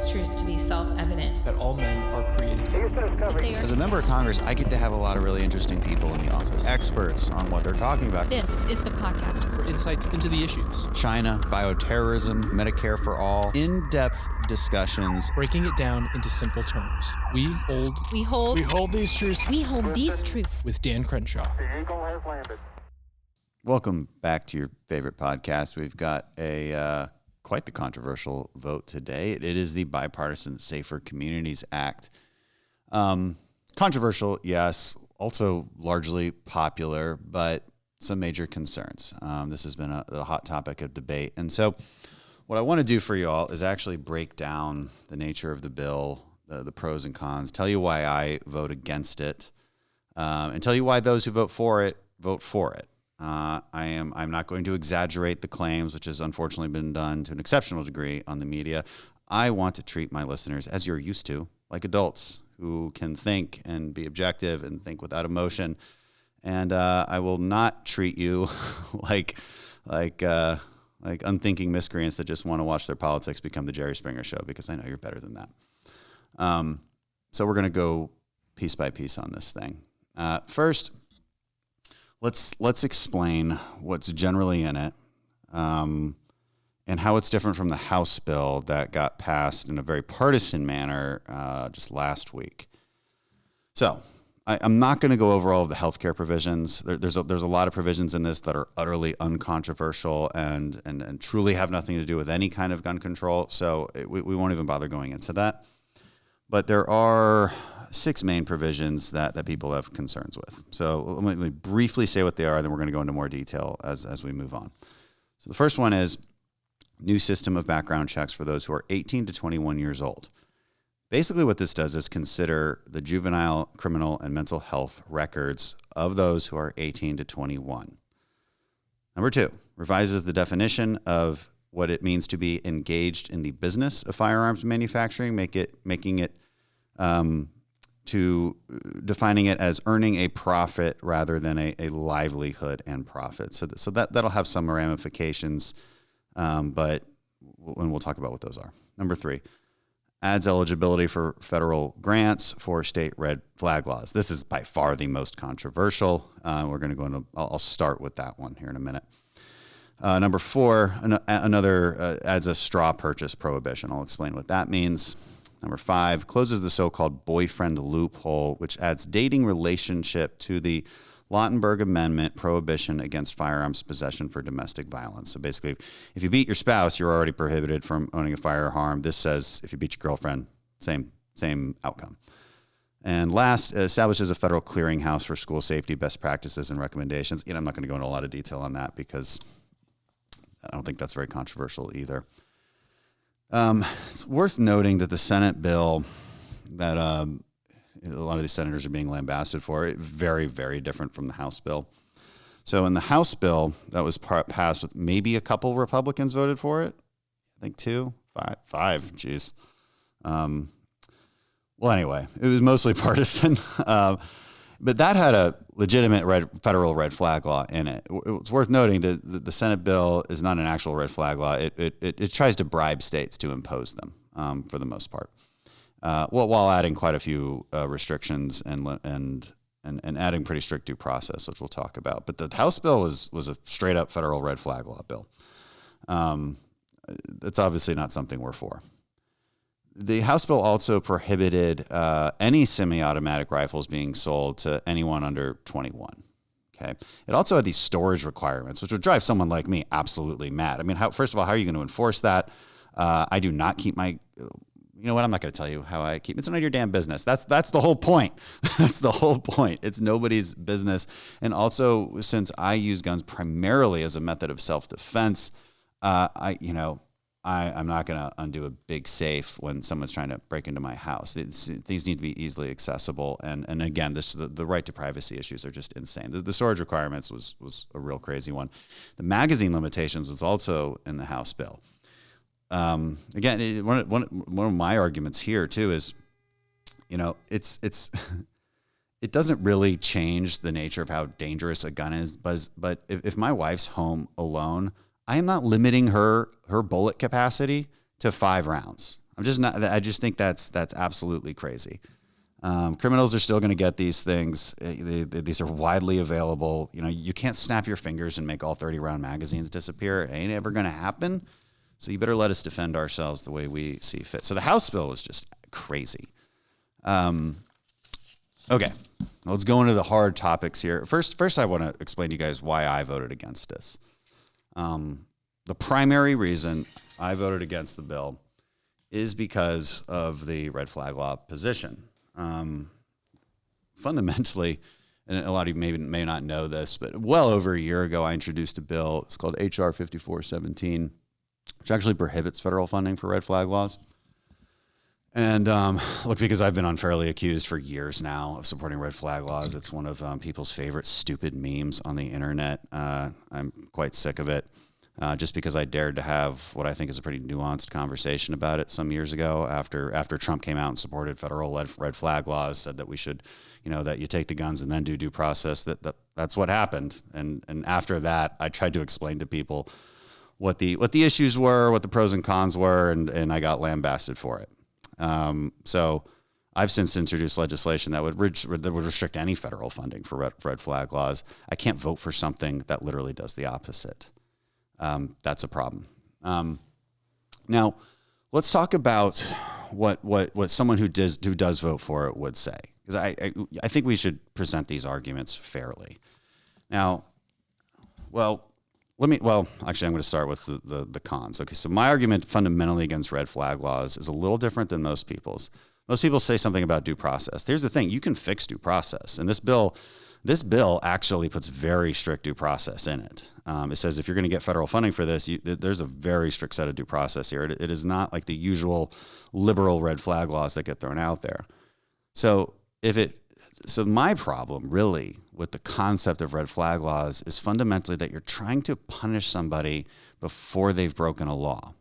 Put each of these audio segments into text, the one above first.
these truths to be self-evident. That all men are created equal. As a member of Congress, I get to have a lot of really interesting people in the office. Experts on what they're talking about. This is the podcast for insights into the issues. China, bioterrorism, Medicare for all. In-depth discussions. Breaking it down into simple terms. We hold these truths. We hold these truths. With Dan Crenshaw. The Eagle has landed. Welcome back to your favorite podcast. We've got a quite the controversial vote today. It is the Bipartisan Safer Communities Act. Controversial, yes. Also largely popular, but some major concerns. This has been a hot topic of debate. And so what I want to do for you all is actually break down the nature of the bill, the pros and cons, tell you why I vote against it, and tell you why those who vote for it vote for it. I'm not going to exaggerate the claims, which has unfortunately been done to an exceptional degree on the media. I want to treat my listeners, as you're used to, like adults who can think and be objective and think without emotion. And I will not treat you like unthinking miscreants that just want to watch their politics become the Jerry Springer show, because I know you're better than that. So we're going to go piece by piece on this thing. First, let's explain what's generally in it, and how it's different from the House bill that got passed in a very partisan manner just last week. So I'm not going to go over all of the healthcare provisions. There's a lot of provisions in this that are utterly uncontroversial and truly have nothing to do with any kind of gun control. So we won't even bother going into that. But there are 6 main provisions that people have concerns with. So let me briefly say what they are, then we're going to go into more detail as we move on. So the first one is new system of background checks for those who are 18 to 21 years old. Basically what this does is consider the juvenile, criminal, and mental health records of those who are 18 to 21. Number 2, revises the definition of what it means to be engaged in the business of firearms manufacturing, making it to defining it as earning a profit rather than a livelihood and profit. So that'll have some ramifications, but we'll talk about what those are. Number 3, adds eligibility for federal grants for state red flag laws. This is by far the most controversial. We're going to go into, I'll start with that one here in a minute. Number 4, another adds a straw purchase prohibition. I'll explain what that means. Number 5, closes the so-called boyfriend loophole, which adds dating relationship to the Lautenberg Amendment prohibition against firearms possession for domestic violence. So basically, if you beat your spouse, you're already prohibited from owning a firearm. This says if you beat your girlfriend, same outcome. And last, establishes a federal clearinghouse for school safety best practices and recommendations. I'm not going to go into a lot of detail on that because I don't think that's very controversial either. It's worth noting that the Senate bill that a lot of these senators are being lambasted for, very, very different from the House bill. So in the House bill that was passed with maybe a couple Republicans voted for it. I think 2, 5, geez. Well, anyway, it was mostly partisan. But that had a legitimate federal red flag law in it. It's worth noting that the Senate bill is not an actual red flag law. It tries to bribe states to impose them for the most part, while adding quite a few restrictions and adding pretty strict due process, which we'll talk about. But the House bill was a straight up federal red flag law bill. It's obviously not something we're for. The House bill also prohibited any semi-automatic rifles being sold to anyone under 21. Okay. It also had these storage requirements, which would drive someone like me absolutely mad. I mean, first of all, how are you going to enforce that? I do not keep my. You know what? I'm not going to tell you how I keep. It's none of your damn business. That's the whole point. That's the whole point. It's nobody's business. And also, since I use guns primarily as a method of self-defense, I'm not going to undo a big safe when someone's trying to break into my house. These need to be easily accessible. And again, the right to privacy issues are just insane. The storage requirements was a real crazy one. The magazine limitations was also in the House bill. Again, one of my arguments here too is, it doesn't really change the nature of how dangerous a gun is. But if my wife's home alone, I am not limiting her bullet capacity to 5 rounds. I just think that's absolutely crazy. Criminals are still going to get these things. These are widely available. You know, you can't snap your fingers and make all 30-round magazines disappear. It ain't ever going to happen. So you better let us defend ourselves the way we see fit. So the House bill was just crazy. Okay, let's go into the hard topics here. First, I want to explain to you guys why I voted against this. The primary reason I voted against the bill is because of the red flag law position. Fundamentally, and a lot of you may not know this, but well over a year ago, I introduced a bill. It's called HR 5417, which actually prohibits federal funding for red flag laws. And look, because I've been unfairly accused for years now of supporting red flag laws, it's one of people's favorite stupid memes on the internet. I'm quite sick of it. Just because I dared to have what I think is a pretty nuanced conversation about it some years ago after Trump came out and supported federal red flag laws, said that we should, that you take the guns and then do due process, that's what happened. And after that, I tried to explain to people what the issues were, what the pros and cons were, and I got lambasted for it. So I've since introduced legislation that would restrict any federal funding for red flag laws. I can't vote for something that literally does the opposite. That's a problem. Now, let's talk about what someone who does vote for it would say, because I think we should present these arguments fairly. Now, actually, I'm going to start with the cons. Okay, so my argument fundamentally against red flag laws is a little different than most people's. Most people say something about due process. Here's the thing: you can fix due process, and this bill actually puts very strict due process in it. It says if you're going to get federal funding for this, there's a very strict set of due process here. It is not like the usual liberal red flag laws that get thrown out there. So my problem really with the concept of red flag laws is fundamentally that you're trying to punish somebody before they've broken a law.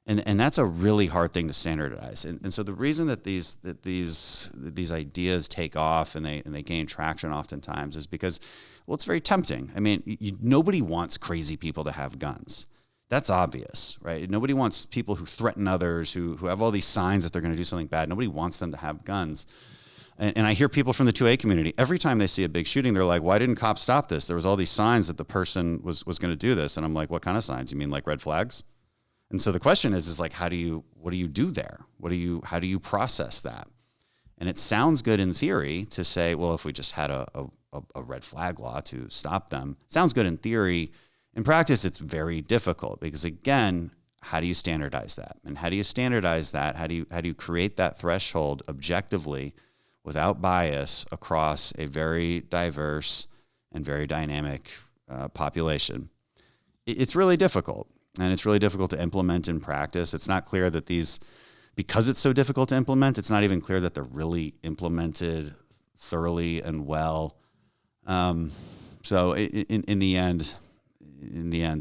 And that's a really hard thing to standardize. And so the reason that these ideas take off and they gain traction oftentimes is because, well, it's very tempting. I mean, nobody wants crazy people to have guns. That's obvious, right? Nobody wants people who threaten others, who have all these signs that they're going to do something bad. Nobody wants them to have guns. And I hear people from the 2A community, every time they see a big shooting, they're like, why didn't cops stop this? There was all these signs that the person was going to do this. And I'm like, what kind of signs? You mean like red flags? And so the question is like, what do you do there? How do you process that? And it sounds good in theory to say, well, if we just had a red flag law to stop them, it sounds good in theory. In practice, it's very difficult because, again, how do you standardize that? And how do you standardize that? How do you create that threshold objectively without bias across a very diverse and very dynamic population? It's really difficult. And it's really difficult to implement in practice. It's not clear that because it's so difficult to implement, it's not even clear that they're really implemented thoroughly and well. So in the end,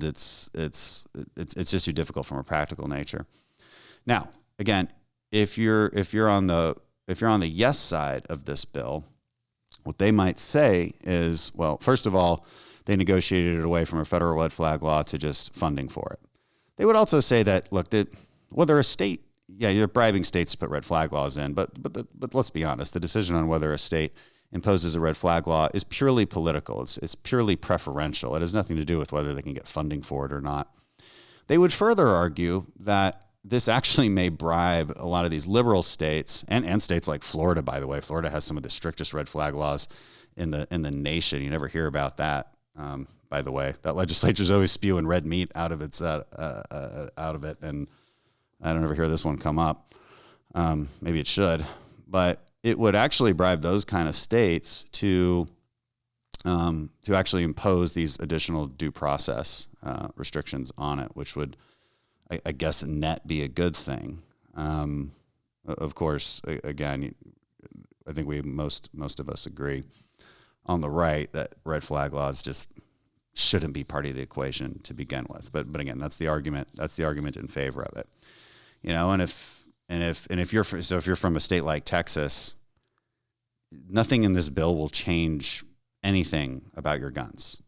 it's just too difficult from a practical nature. Now, again, if you're on the yes side of this bill, what they might say is, well, first of all, they negotiated it away from a federal red flag law to just funding for it. They would also say that, look, whether a state, you're bribing states to put red flag laws in, but let's be honest, the decision on whether a state imposes a red flag law is purely political. It's purely preferential. It has nothing to do with whether they can get funding for it or not. They would further argue that this actually may bribe a lot of these liberal states and states like Florida, by the way. Florida has some of the strictest red flag laws in the nation. You never hear about that. By the way, that legislature is always spewing red meat out of it, and I don't ever hear this one come up. Maybe it should, but it would actually bribe those kind of states to actually impose these additional due process restrictions on it, which would, I guess, net be a good thing. Of course, again, I think most of us agree on the right that red flag laws just shouldn't be part of the equation to begin with. But again, that's the argument in favor of it. And if you're from a state like Texas, nothing in this bill will change anything about your guns.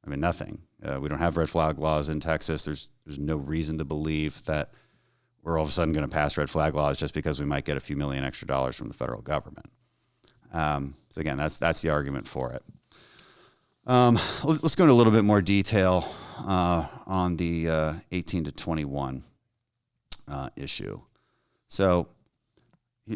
I mean, nothing. We don't have red flag laws in Texas. There's no reason to believe that we're all of a sudden going to pass red flag laws just because we might get a few million extra dollars from the federal government. So again, that's the argument for it. Let's go into a little bit more detail on the 18 to 21 issue. So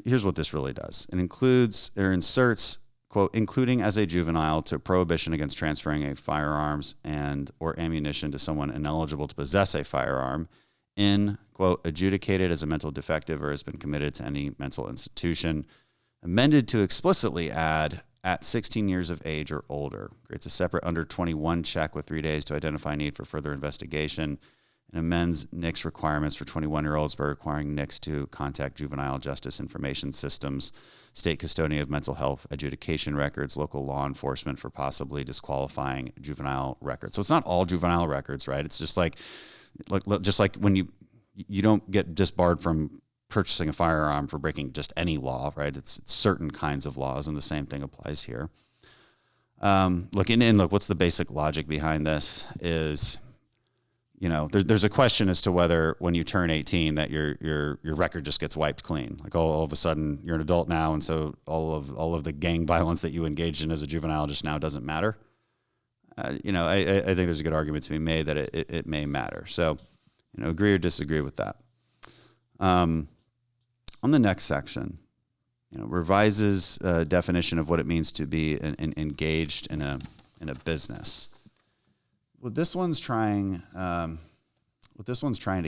here's what this really does. It includes or inserts, quote, including as a juvenile, to prohibition against transferring a firearms and or ammunition to someone ineligible to possess a firearm in, quote, adjudicated as a mental defective or has been committed to any mental institution, amended to explicitly add at 16 years of age or older, creates a separate under 21 check with 3 days to identify need for further investigation, and amends NICS requirements for 21-year-olds by requiring NICS to contact juvenile justice information systems, state custodian of mental health adjudication records, local law enforcement for possibly disqualifying juvenile records. So it's not all juvenile records, right? It's just like when you don't get disbarred from purchasing a firearm for breaking just any law, right? It's certain kinds of laws, and the same thing applies here. Look, what's the basic logic behind this is, there's a question as to whether when you turn 18 that your record just gets wiped clean. Like all of a sudden you're an adult now, and so all of the gang violence that you engaged in as a juvenile just now doesn't matter. I think there's a good argument to be made that it may matter. So, agree or disagree with that. On the next section, revises definition of what it means to be engaged in a business. What this one's trying to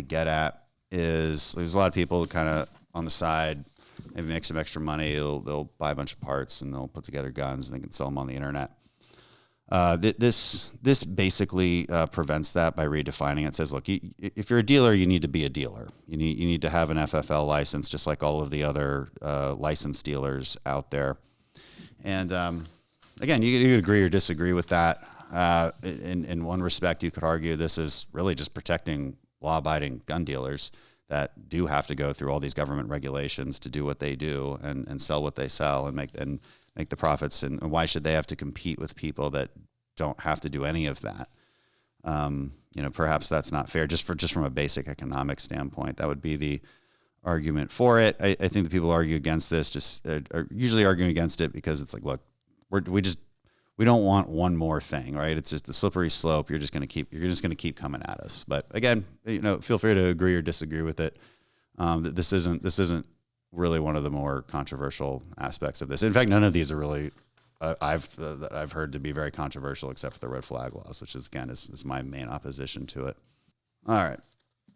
get at is there's a lot of people kind of on the side, maybe make some extra money. They'll buy a bunch of parts and they'll put together guns and they can sell them on the internet. This basically prevents that by redefining it. It says, look, if you're a dealer, you need to be a dealer. You need to have an FFL license, just like all of the other licensed dealers out there. And again, you could agree or disagree with that. In one respect, you could argue this is really just protecting law-abiding gun dealers that do have to go through all these government regulations to do what they do and sell what they sell and make the profits. And why should they have to compete with people that don't have to do any of that? Perhaps that's not fair. Just from a basic economic standpoint, that would be the argument for it. I think the people who argue against this are usually arguing against it because it's like, look, we don't want one more thing, right? It's just a slippery slope. You're just going to keep coming at us. But again, feel free to agree or disagree with it. This isn't really one of the more controversial aspects of this. In fact, none of these are really I've heard to be very controversial, except for the red flag laws, which is my main opposition to it. All right,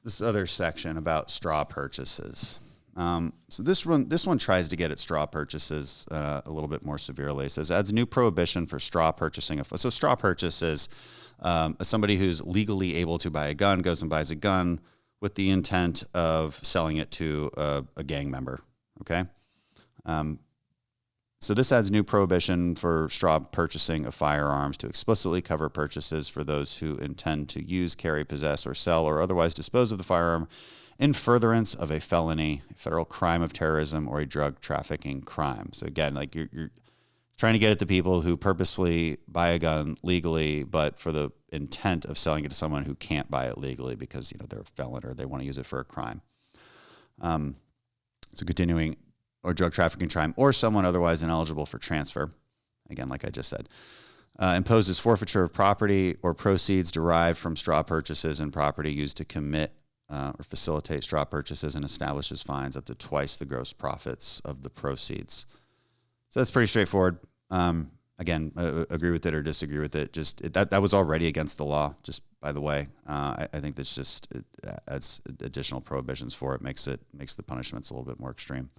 this other section about straw purchases. So this one tries to get at straw purchases a little bit more severely. It says adds new prohibition for straw purchasing. So straw purchase is somebody who's legally able to buy a gun goes and buys a gun with the intent of selling it to a gang member. Okay. So this adds new prohibition for straw purchasing of firearms to explicitly cover purchases for those who intend to use, carry, possess, or sell, or otherwise dispose of the firearm in furtherance of a felony, a federal crime of terrorism, or a drug trafficking crime. So again, like you're trying to get at the people who purposely buy a gun legally, but for the intent of selling it to someone who can't buy it legally because they're a felon or they want to use it for a crime. So continuing, or drug trafficking crime, or someone otherwise ineligible for transfer. Again, like I just said, imposes forfeiture of property or proceeds derived from straw purchases and property used to commit or facilitate straw purchases, and establishes fines up to twice the gross profits of the proceeds. So that's pretty straightforward. Again, agree with it or disagree with it. That was already against the law, just by the way. I think that's it adds additional prohibitions for it, makes the punishments a little bit more extreme.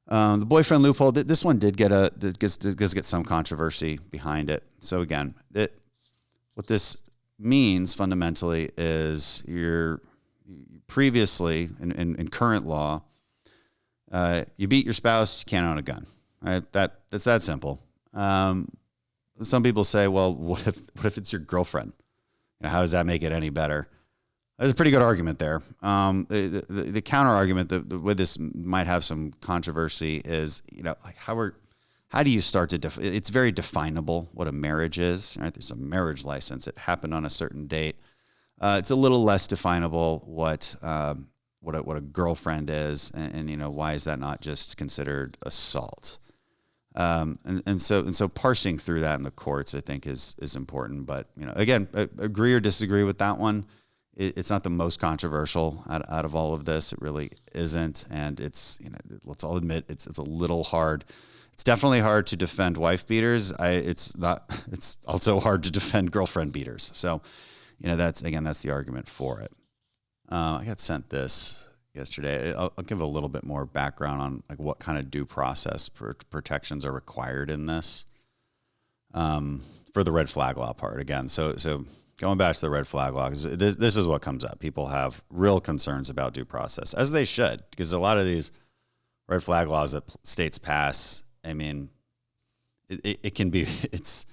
The boyfriend loophole, this one does get some controversy behind it. So again, what this means fundamentally is you're previously in current law, you beat your spouse, you can't own a gun. Right? That's that simple. Some people say, well, what if it's your girlfriend? How does that make it any better? There's a pretty good argument there. The counter argument, the way this might have some controversy is, like how do you start to it's very definable what a marriage is, right? There's a marriage license. It happened on a certain date. It's a little less definable what what a girlfriend is, and why is that not just considered assault? And so parsing through that in the courts, I think is important. But again, agree or disagree with that one. It's not the most controversial out of all of this. It really isn't, and it's let's all admit it's a little hard. It's definitely hard to defend wife beaters. It's also hard to defend girlfriend beaters. So, that's the argument for it. I got sent this yesterday. I'll give a little bit more background on like what kind of due process protections are required in this for the red flag law part. Again, so going back to the red flag law, this is what comes up. People have real concerns about due process, as they should, because a lot of these red flag laws that states pass, I mean, it can be, it's,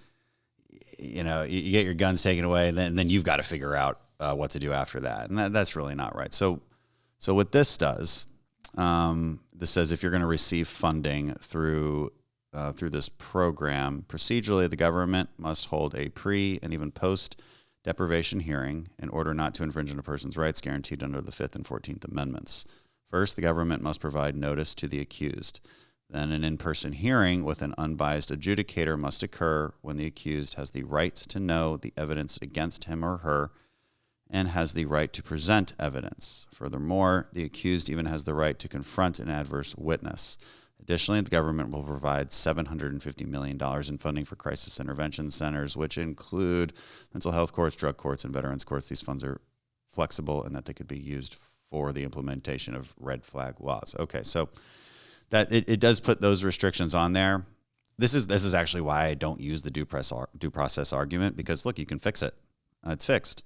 you get your guns taken away, and then you've got to figure out what to do after that. And that's really not right. So what this does, this says if you're going to receive funding through this program, procedurally, the government must hold a pre and even post deprivation hearing in order not to infringe on a person's rights guaranteed under the 5th and 14th Amendments. First, the government must provide notice to the accused. Then an in-person hearing with an unbiased adjudicator must occur when the accused has the right to know the evidence against him or her and has the right to present evidence. Furthermore, the accused even has the right to confront an adverse witness. Additionally, the government will provide $750 million in funding for crisis intervention centers, which include mental health courts, drug courts, and veterans courts. These funds are flexible and that they could be used for the implementation of red flag laws. Okay, so that it does put those restrictions on there. This is actually why I don't use the due process argument, because look, you can fix it. It's fixed.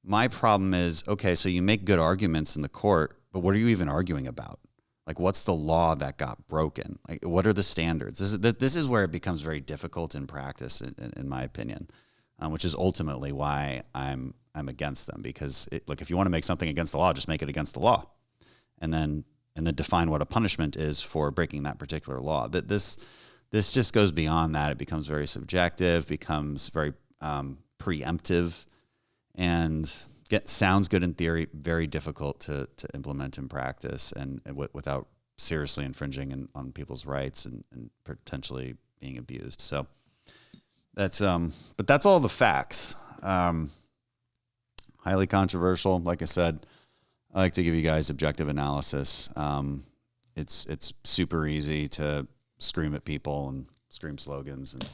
My problem is, okay, so you make good arguments in the court, but what are you even arguing about? Like, what's the law that got broken? Like, what are the standards? This is where it becomes very difficult in practice, in my opinion, which is ultimately why I'm against them. Because look, if you want to make something against the law, just make it against the law, and then define what a punishment is for breaking that particular law. This just goes beyond that. It becomes very subjective, becomes very preemptive, and sounds good in theory, very difficult to implement in practice, and without seriously infringing on people's rights and potentially being abused. So that's but that's all the facts. Highly controversial. Like I said, I like to give you guys objective analysis. It's super easy to scream at people and scream slogans and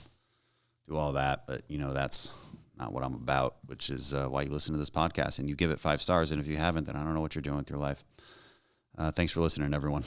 do all that, but that's not what I'm about, which is why you listen to this podcast and you give it 5 stars. And if you haven't, then I don't know what you're doing with your life. Thanks for listening, everyone.